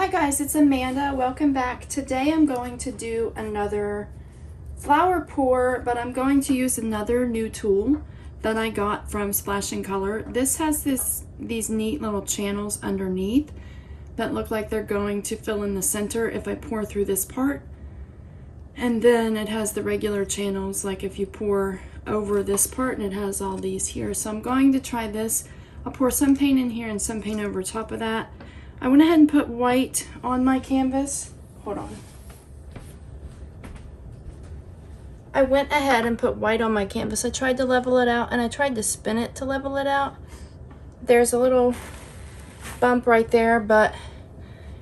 Hi guys, it's Amanda. Welcome back. Today I'm going to do another flower pour, but I'm going to use another new tool that I got from SplashNcolor. This has these neat little channels underneath that look like they're going to fill in the center if I pour through this part. And then it has the regular channels like if you pour over this part, and it has all these here. So I'm going to try this. I'll pour some paint in here and some paint over top of that. I went ahead and put white on my canvas. Hold on. I went ahead and put white on my canvas. I tried to level it out and I tried to spin it to level it out. There's a little bump right there, but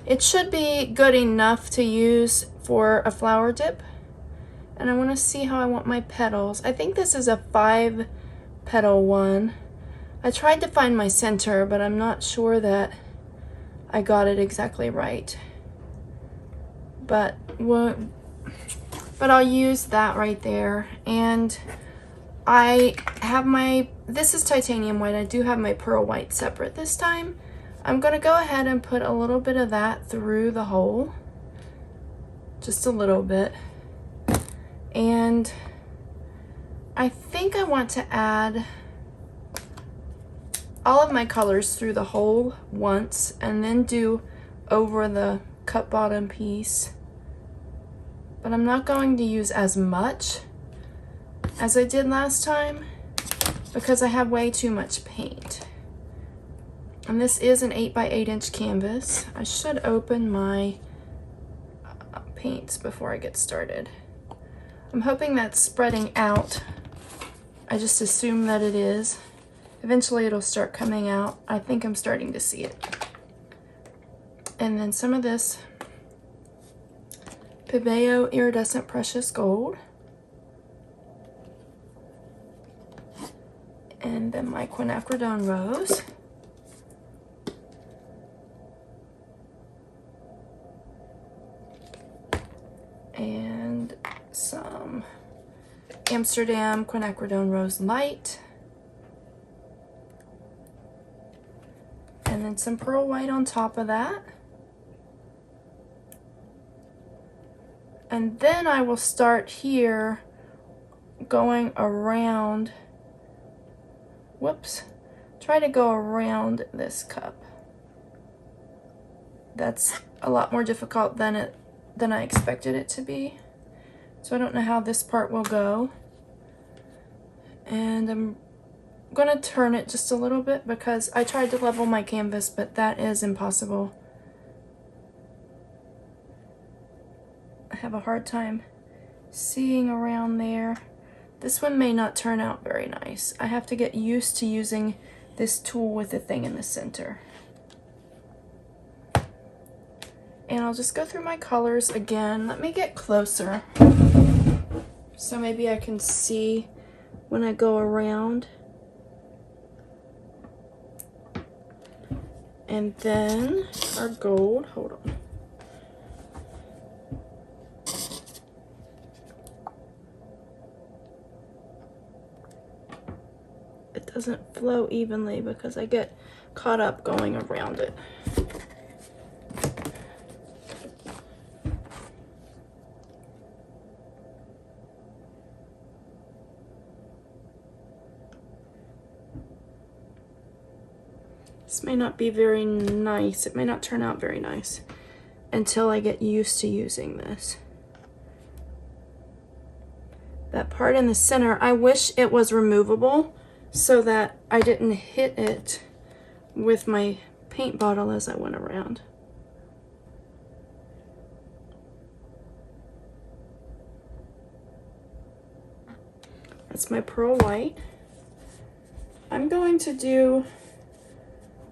it should be good enough to use for a flower dip. And I want to see how I want my petals. I think this is a 5 petal one. I tried to find my center, but I'm not sure that I got it exactly right. But I'll use that right there. And I have this is titanium white. I do have my pearl white separate this time. I'm gonna go ahead and put a little bit of that through the hole. Just a little bit. And I think I want to add all of my colors through the hole once and then do over the cup bottom piece. But I'm not going to use as much as I did last time because I have way too much paint. And this is an 8x8 inch canvas. I should open my paints before I get started. I'm hoping that's spreading out. I just assume that it is. Eventually it'll start coming out. I think I'm starting to see it. And then some of this Iridescent Precious Gold. And then my Quinacridone Rose. And some Amsterdam Quinacridone Rose Light. And then some pearl white on top of that. And then I will start here going around, try to go around this cup. That's a lot more difficult than I expected it to be. So I don't know how this part will go. And I'm gonna turn it just a little bit because I tried to level my canvas, but that is impossible. I have a hard time seeing around there. This one may not turn out very nice. I have to get used to using this tool with the thing in the center. And I'll just go through my colors again. Let me get closer so maybe I can see when I go around. And then our gold, hold on. It doesn't flow evenly because I get caught up going around it. This may not be very nice. It may not turn out very nice until I get used to using this. That part in the center, I wish it was removable so that I didn't hit it with my paint bottle as I went around. That's my pearl white. I'm going to do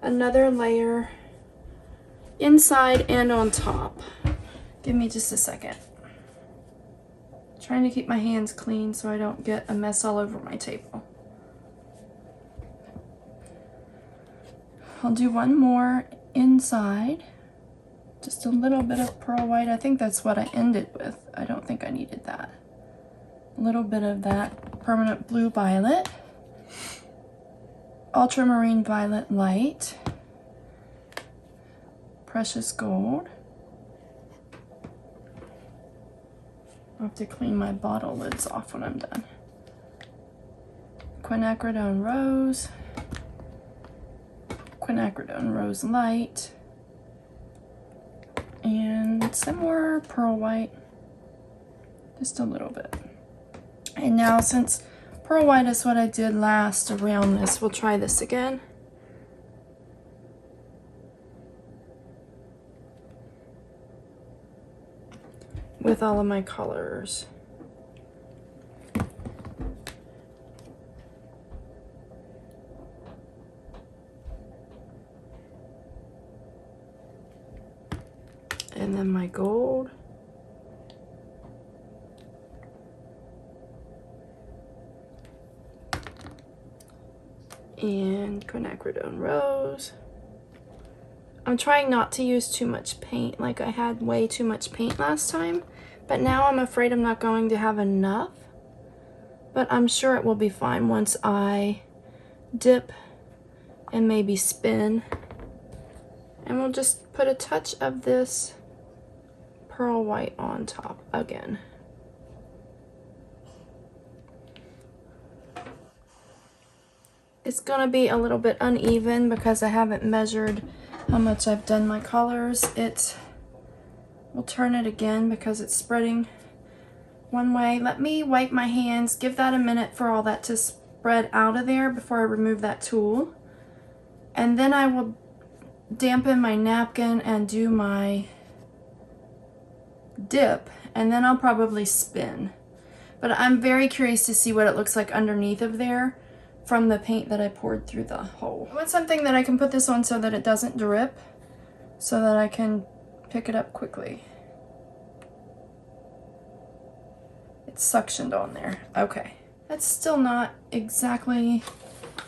another layer inside and on top. Give me just a second. Trying to keep my hands clean so I don't get a mess all over my table. I'll do one more inside. Just a little bit of pearl white. I think that's what I ended with. I don't think I needed that. A little bit of that permanent blue violet. Ultramarine Violet Light, Precious Gold, I'll have to clean my bottle lids off when I'm done. Quinacridone Rose, Quinacridone Rose Light, and some more pearl white, just a little bit. And now, since pearl white is what I did last around this, we'll try this again. With all of my colors. And then my gold. And Quinacridone Rose. I'm trying not to use too much paint, like I had way too much paint last time, but now I'm afraid I'm not going to have enough. But I'm sure it will be fine once I dip and maybe spin. And we'll just put a touch of this pearl white on top again. It's gonna be a little bit uneven because I haven't measured how much I've done my colors. We'll turn it again because it's spreading one way. Let me wipe my hands, give that a minute for all that to spread out of there before I remove that tool. And then I will dampen my napkin and do my dip, and then I'll probably spin. But I'm very curious to see what it looks like underneath of there from the paint that I poured through the hole. I want something that I can put this on so that it doesn't drip, so that I can pick it up quickly. It's suctioned on there. Okay. That's still not exactly,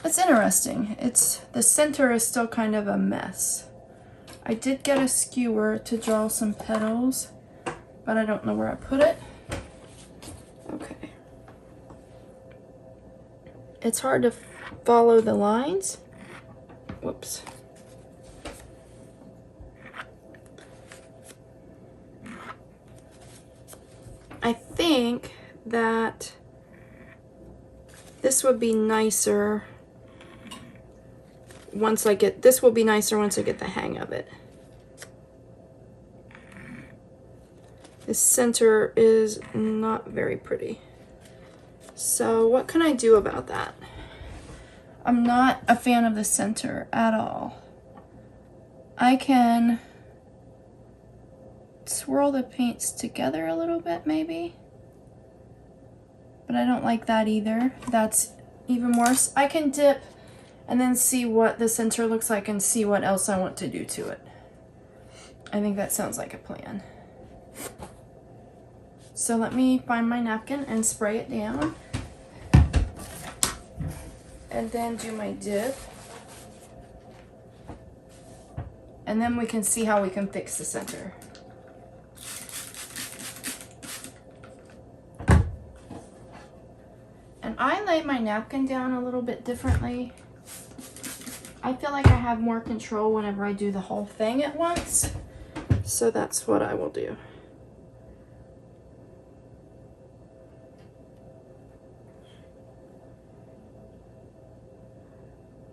that's interesting. The center is still kind of a mess. I did get a skewer to draw some petals, but I don't know where I put it. Okay. It's hard to follow the lines. Whoops. I think that this would be nicer once I get the hang of it. The center is not very pretty. So what can I do about that? I'm not a fan of the center at all. I can swirl the paints together a little bit maybe, but I don't like that either. That's even worse. I can dip and then see what the center looks like and see what else I want to do to it. I think that sounds like a plan. So let me find my napkin and spray it down. And then do my dip. And then we can see how we can fix the center. And I lay my napkin down a little bit differently. I feel like I have more control whenever I do the whole thing at once. So that's what I will do.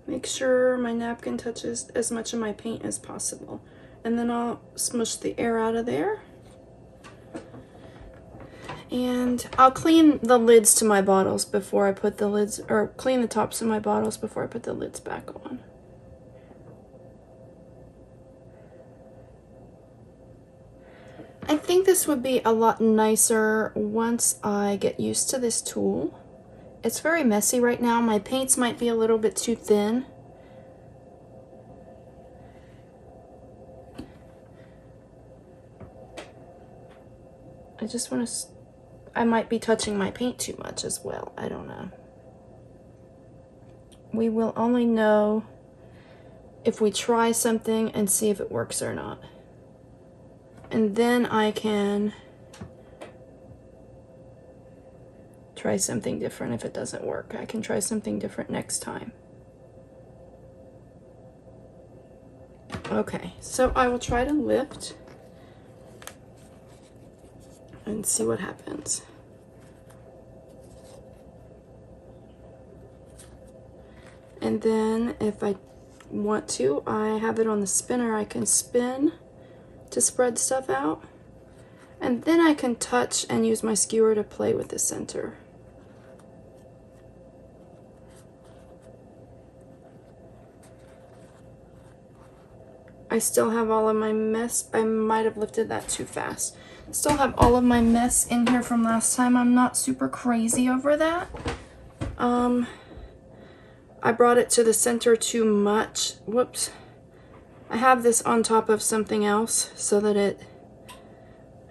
Make sure my napkin touches as much of my paint as possible. And then I'll smush the air out of there. And I'll clean the lids to my bottles before I put the lids, or clean the tops of my bottles before I put the lids back on. I think this would be a lot nicer once I get used to this tool. It's very messy right now. My paints might be a little bit too thin. I just want to, I might be touching my paint too much as well. I don't know. We will only know if we try something and see if it works or not. And then I can try something different if it doesn't work. I can try something different next time. Okay, so I will try to lift and see what happens. And then if I want to, I have it on the spinner. I can spin to spread stuff out. And then I can touch and use my skewer to play with the center. I still have all of my mess. I might have lifted that too fast. Still have all of my mess in here from last time. I'm not super crazy over that. I brought it to the center too much. Whoops. I have this on top of something else so that it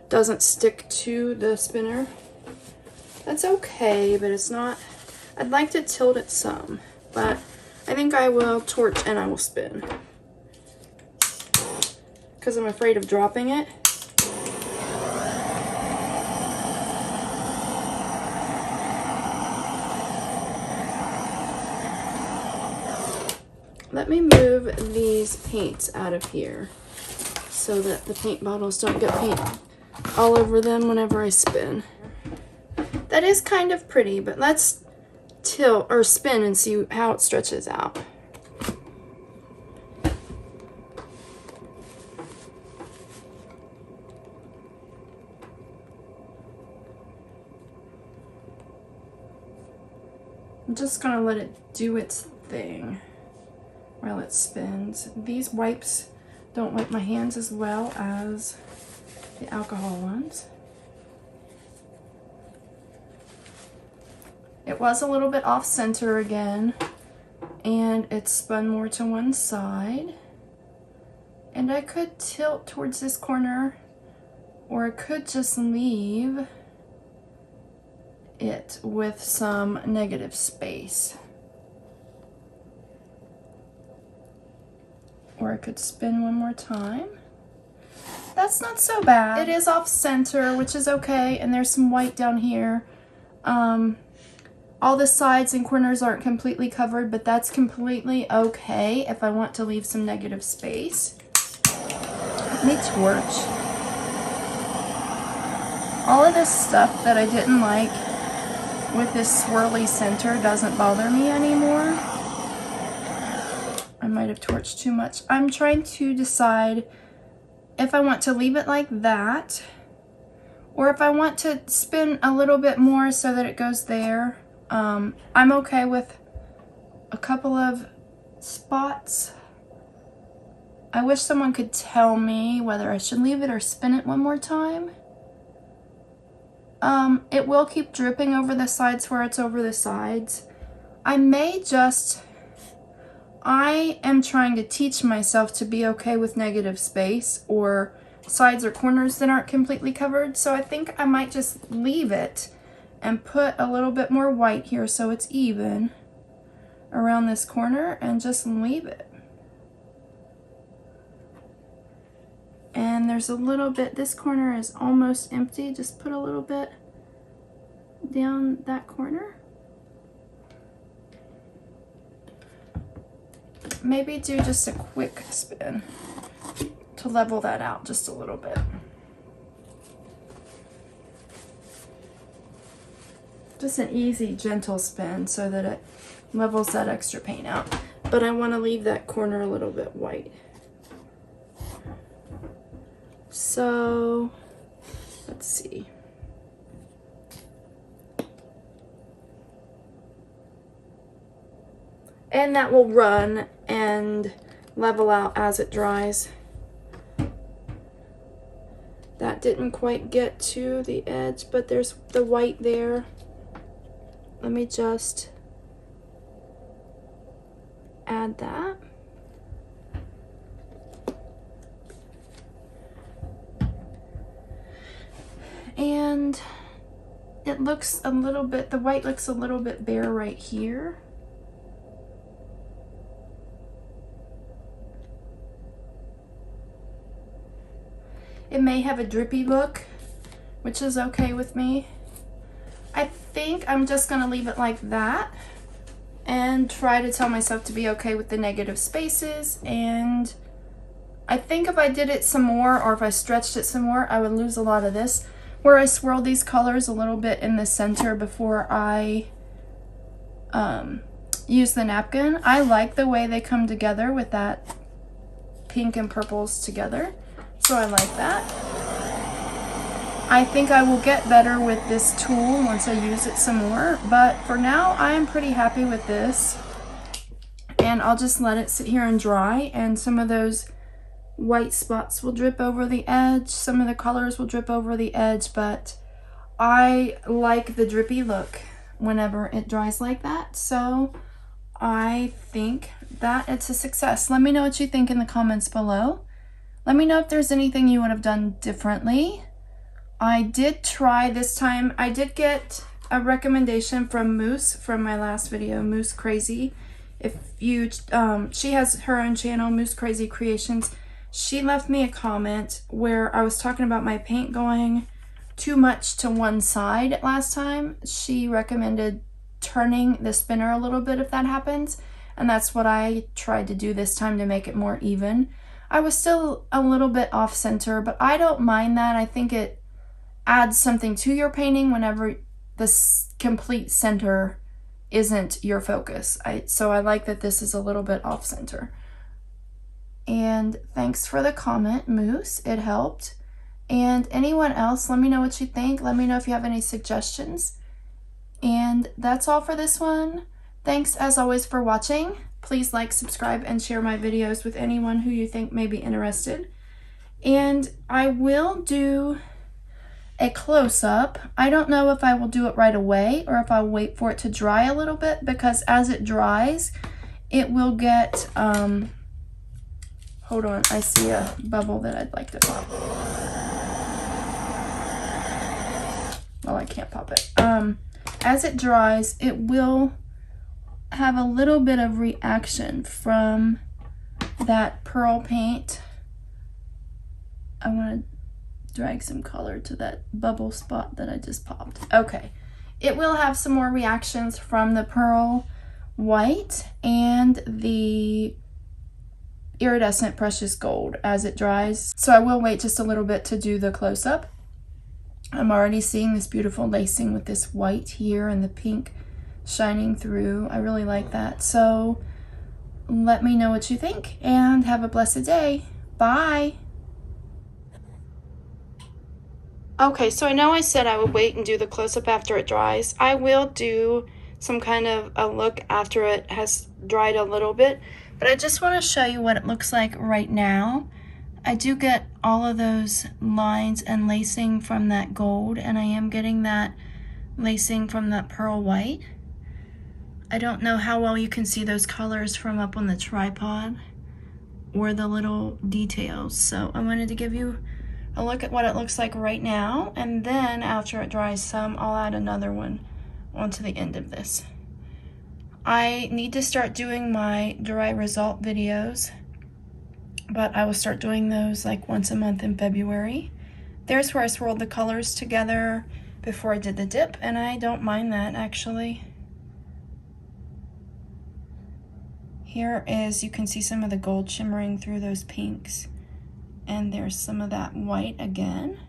doesn't stick to the spinner. That's okay, but it's not, I'd like to tilt it some, but I think I will torch and I will spin. Because I'm afraid of dropping it. Let me move these paints out of here so that the paint bottles don't get paint all over them whenever I spin. That is kind of pretty, but let's tilt or spin and see how it stretches out. I'm just gonna let it do its thing while it spins. These wipes don't wipe my hands as well as the alcohol ones. It was a little bit off center again, and it spun more to one side. And I could tilt towards this corner, or I could just leave it with some negative space. Or I could spin one more time. That's not so bad. It is off center, which is okay, and there's some white down here. All the sides and corners aren't completely covered, but that's completely okay if I want to leave some negative space. Let me torch. All of this stuff that I didn't like with this swirly center doesn't bother me anymore. I might have torched too much. I'm trying to decide if I want to leave it like that, or if I want to spin a little bit more so that it goes there. I'm okay with a couple of spots. I wish someone could tell me whether I should leave it or spin it one more time. It will keep dripping over the sides where it's over the sides. I am trying to teach myself to be okay with negative space or sides or corners that aren't completely covered. So I think I might just leave it and put a little bit more white here so it's even around this corner and just leave it. And there's a little bit, this corner is almost empty. Just put a little bit down that corner. Maybe do just a quick spin to level that out just a little bit. Just an easy, gentle spin so that it levels that extra paint out. But I want to leave that corner a little bit white. So, let's see. And that will run and level out as it dries. That didn't quite get to the edge, but there's the white there. Let me just add that. And it looks a little bit, the white looks a little bit bare right here. It may have a drippy look, which is okay with me. I think I'm just gonna leave it like that and try to tell myself to be okay with the negative spaces. And I think if I did it some more, or if I stretched it some more, I would lose a lot of this. where I swirl these colors a little bit in the center before I use the napkin. I like the way they come together with that pink and purples together, so I like that. I think I will get better with this tool once I use it some more, but for now I am pretty happy with this, and I'll just let it sit here and dry, and some of those white spots will drip over the edge, some of the colors will drip over the edge, but I like the drippy look whenever it dries like that, so I think that it's a success. Let me know what you think in the comments below. Let me know if there's anything you would have done differently. I did try this time, I did get a recommendation from Moose from my last video, Moose Crazy. If you, she has her own channel, Moose Crazy Creations. She left me a comment where I was talking about my paint going too much to one side last time. She recommended turning the spinner a little bit if that happens, and that's what I tried to do this time to make it more even. I was still a little bit off center, but I don't mind that. I think it adds something to your painting whenever the complete center isn't your focus. So I like that this is a little bit off center. And thanks for the comment, Moose. It helped. And anyone else, let me know what you think. Let me know if you have any suggestions. And that's all for this one. Thanks as always for watching. Please like, subscribe, and share my videos with anyone who you think may be interested. And I will do a close-up. I don't know if I will do it right away or if I'll wait for it to dry a little bit, because as it dries, it will get, hold on, I see a bubble that I'd like to pop. Well, I can't pop it. As it dries, it will have a little bit of reaction from that pearl paint. I want to drag some color to that bubble spot that I just popped. Okay, it will have some more reactions from the pearl white and the Iridescent Precious Gold as it dries. So I will wait just a little bit to do the close-up. I'm already seeing this beautiful lacing with this white here and the pink shining through. I really like that. So let me know what you think and have a blessed day. Bye. Okay, so I know I said I would wait and do the close-up after it dries. I will do some kind of a look after it has dried a little bit, but I just want to show you what it looks like right now. I do get all of those lines and lacing from that gold, and I am getting that lacing from that pearl white. I don't know how well you can see those colors from up on the tripod or the little details, so I wanted to give you a look at what it looks like right now, and then after it dries some, I'll add another one onto the end of this. I need to start doing my dry result videos, but I will start doing those like once a month in February. There's where I swirled the colors together before I did the dip, and I don't mind that actually. Here is, you can see some of the gold shimmering through those pinks, and there's some of that white again.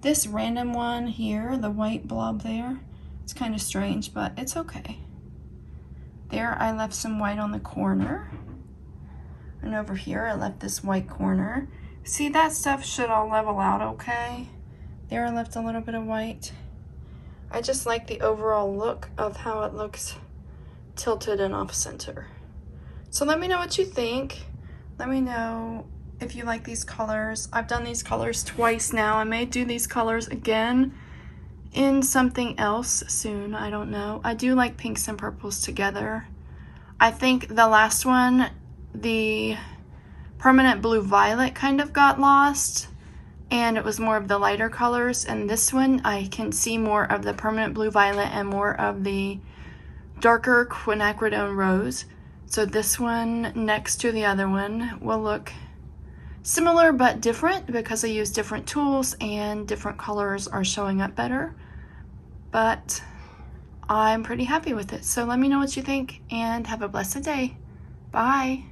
This random one here, the white blob there, it's kind of strange, but it's okay. There I left some white on the corner. And over here I left this white corner. See, that stuff should all level out okay. There I left a little bit of white. I just like the overall look of how it looks tilted and off center. So let me know what you think. Let me know if you like these colors. I've done these colors twice now. I may do these colors again in something else soon. I don't know. I do like pinks and purples together. I think the last one, the permanent blue violet, kind of got lost and it was more of the lighter colors, and this one I can see more of the permanent blue violet and more of the darker Quinacridone Rose. So this one next to the other one will look similar but different because I use different tools and different colors are showing up better, but I'm pretty happy with it. So let me know what you think and have a blessed day. Bye.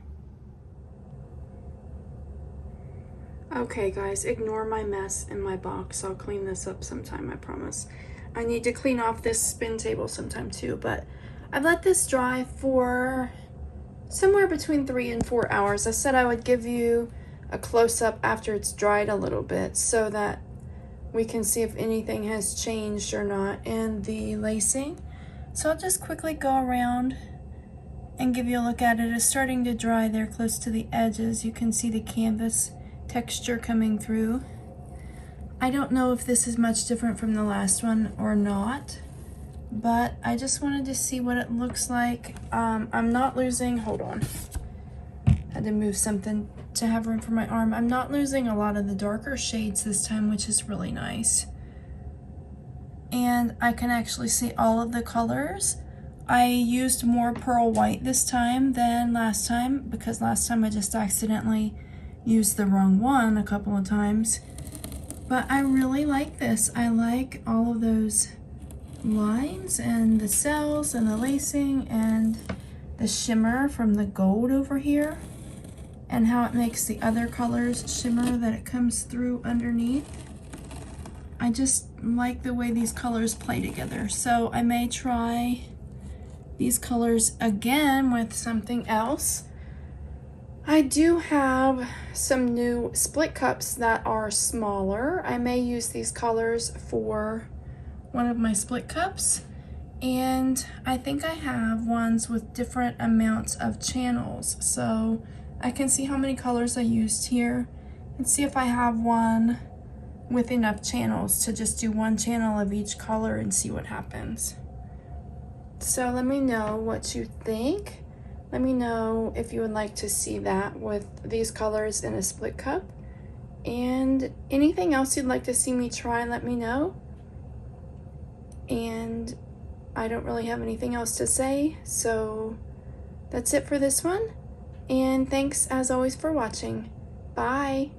Okay guys, ignore my mess in my box. I'll clean this up sometime, I promise. I need to clean off this spin table sometime too, but I've let this dry for somewhere between 3 and 4 hours. I said I would give you a close-up after it's dried a little bit so that we can see if anything has changed or not in the lacing. So I'll just quickly go around and give you a look at it. It's starting to dry there close to the edges. You can see the canvas texture coming through. I don't know if this is much different from the last one or not, but I just wanted to see what it looks like. I'm not losing, hold on. Had to move something to have room for my arm. I'm not losing a lot of the darker shades this time, which is really nice. And I can actually see all of the colors. I used more pearl white this time than last time because last time I just accidentally used the wrong one a couple of times. But I really like this. I like all of those lines and the cells and the lacing and the shimmer from the gold over here and how it makes the other colors shimmer that it comes through underneath. I just like the way these colors play together. So I may try these colors again with something else. I do have some new split cups that are smaller. I may use these colors for one of my split cups. And I think I have ones with different amounts of channels. So I can see how many colors I used here and see if I have one with enough channels to just do one channel of each color and see what happens. So let me know what you think. Let me know if you would like to see that with these colors in a split cup. And anything else you'd like to see me try, let me know. And I don't really have anything else to say, so that's it for this one. And thanks as always for watching. Bye.